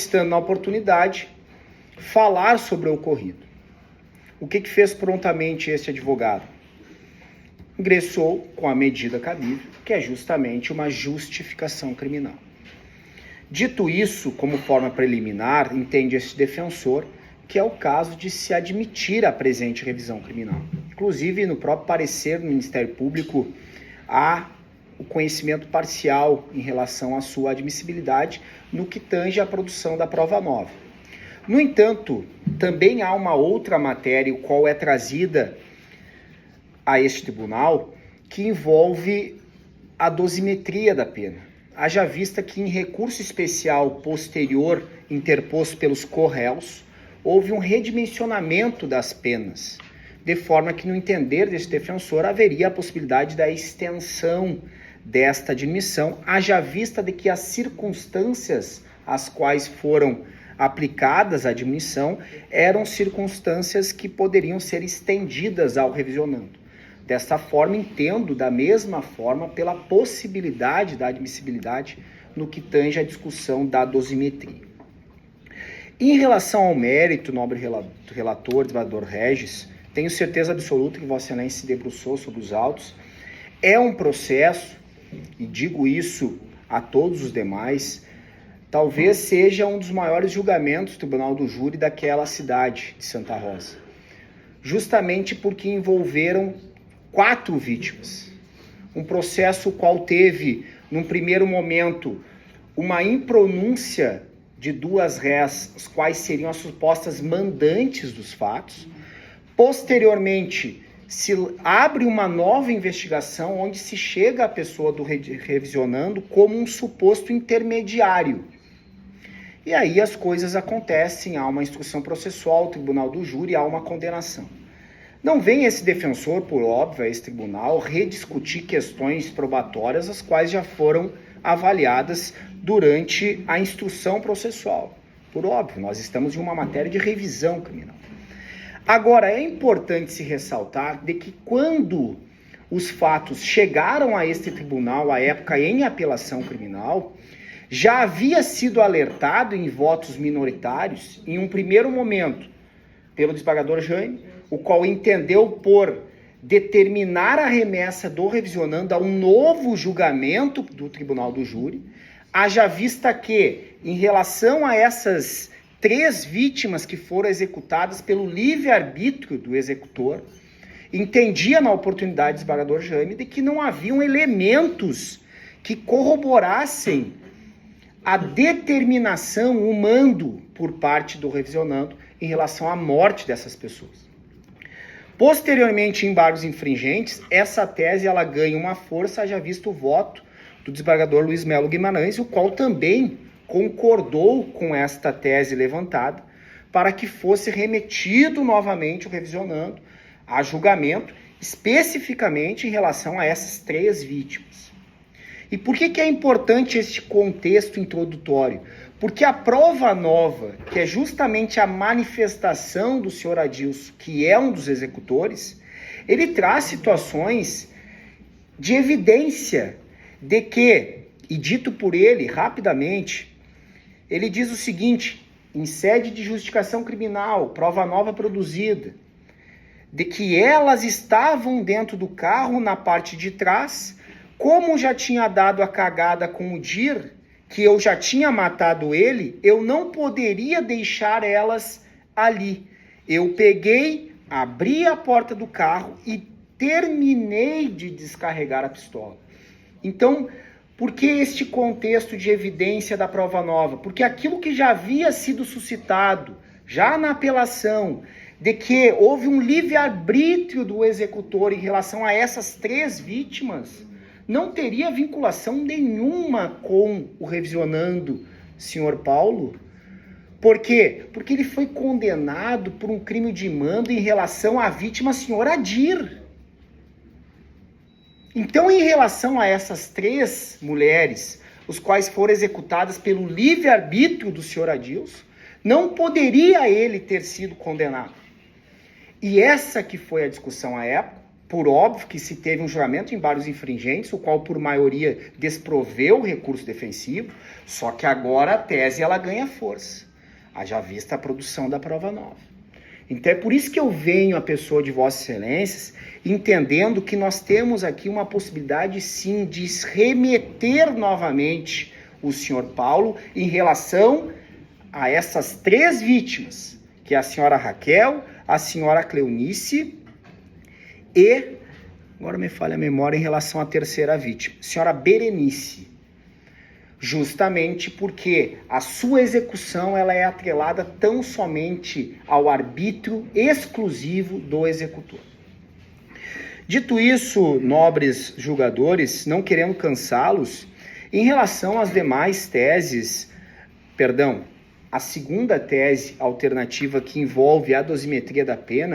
estando na oportunidade, falar sobre o ocorrido. O que fez prontamente este advogado? Ingressou com a medida cabível, que é justamente uma justificação criminal. Dito isso, como forma preliminar, entende esse defensor que é o caso de se admitir a presente revisão criminal. Inclusive, no próprio parecer do Ministério Público, há o conhecimento parcial em relação à sua admissibilidade no que tange à produção da prova nova. No entanto, também há uma outra matéria, qual é trazida a este tribunal, que envolve a dosimetria da pena. Haja vista que em recurso especial posterior interposto pelos corréus, houve um redimensionamento das penas, de forma que, no entender desse defensor, haveria a possibilidade da extensão desta admissão, haja vista de que as circunstâncias às quais foram aplicadas a admissão eram circunstâncias que poderiam ser estendidas ao revisionando. Desta forma, entendo da mesma forma pela possibilidade da admissibilidade no que tange a discussão da dosimetria. Em relação ao mérito, nobre relator, desembargador Regis, tenho certeza absoluta que Vossa Excelência se debruçou sobre os autos. É um processo, e digo isso a todos os demais, talvez seja um dos maiores julgamentos do Tribunal do Júri daquela cidade de Santa Rosa. Justamente porque envolveram 4 vítimas. Um processo qual teve, num primeiro momento, uma impronúncia de 2 réis, os quais seriam as supostas mandantes dos fatos. Posteriormente, se abre uma nova investigação onde se chega a pessoa do revisionando como um suposto intermediário. E aí as coisas acontecem, há uma instrução processual, o Tribunal do Júri, há uma condenação. Não vem esse defensor, por óbvio, a esse tribunal, rediscutir questões probatórias, as quais já foram avaliadas durante a instrução processual. Por óbvio, nós estamos em uma matéria de revisão criminal. Agora, é importante se ressaltar de que quando os fatos chegaram a este tribunal, à época em apelação criminal, já havia sido alertado em votos minoritários, em um primeiro momento, pelo desembargador Jaime, o qual entendeu por determinar a remessa do revisionando a um novo julgamento do Tribunal do Júri, haja vista que, em relação a essas 3 vítimas que foram executadas pelo livre-arbítrio do executor, entendia na oportunidade do desembargador Jaime de que não haviam elementos que corroborassem a determinação, o mando por parte do revisionando em relação à morte dessas pessoas. Posteriormente, em embargos infringentes, essa tese ela ganha uma força, já visto o voto do desembargador Luiz Melo Guimarães, o qual também concordou com esta tese levantada para que fosse remetido novamente o revisionando a julgamento, especificamente em relação a essas 3 vítimas. E por que é importante este contexto introdutório? Porque a prova nova, que é justamente a manifestação do senhor Adilson, que é um dos executores, ele traz situações de evidência de que, e dito por ele rapidamente, ele diz o seguinte, em sede de justificação criminal, prova nova produzida, de que elas estavam dentro do carro na parte de trás, como já tinha dado a cagada com o Dir, que eu já tinha matado ele, eu não poderia deixar elas ali. Eu peguei, abri a porta do carro e terminei de descarregar a pistola. Então, por que este contexto de evidência da prova nova? Porque aquilo que já havia sido suscitado, já na apelação, de que houve um livre-arbítrio do executor em relação a essas 3 vítimas, não teria vinculação nenhuma com o revisionando senhor Paulo. Por quê? Porque ele foi condenado por um crime de mando em relação à vítima senhor Adir. Então, em relação a essas 3 mulheres, os quais foram executadas pelo livre-arbítrio do senhor Adilson, não poderia ele ter sido condenado. E essa que foi a discussão à época, Por óbvio que se teve um juramento em vários infringentes, o qual por maioria desproveu o recurso defensivo, só que agora a tese ela ganha força, haja vista a produção da prova nova. Então é por isso que eu venho à pessoa de Vossas Excelências, entendendo que nós temos aqui uma possibilidade sim de remeter novamente o senhor Paulo em relação a essas 3 vítimas, que é a senhora Raquel, a senhora Cleonice e, agora me falha a memória em relação à terceira vítima, senhora Berenice. Justamente porque a sua execução ela é atrelada tão somente ao arbítrio exclusivo do executor. Dito isso, nobres julgadores, não querendo cansá-los, em relação às demais teses, a segunda tese alternativa que envolve a dosimetria da pena,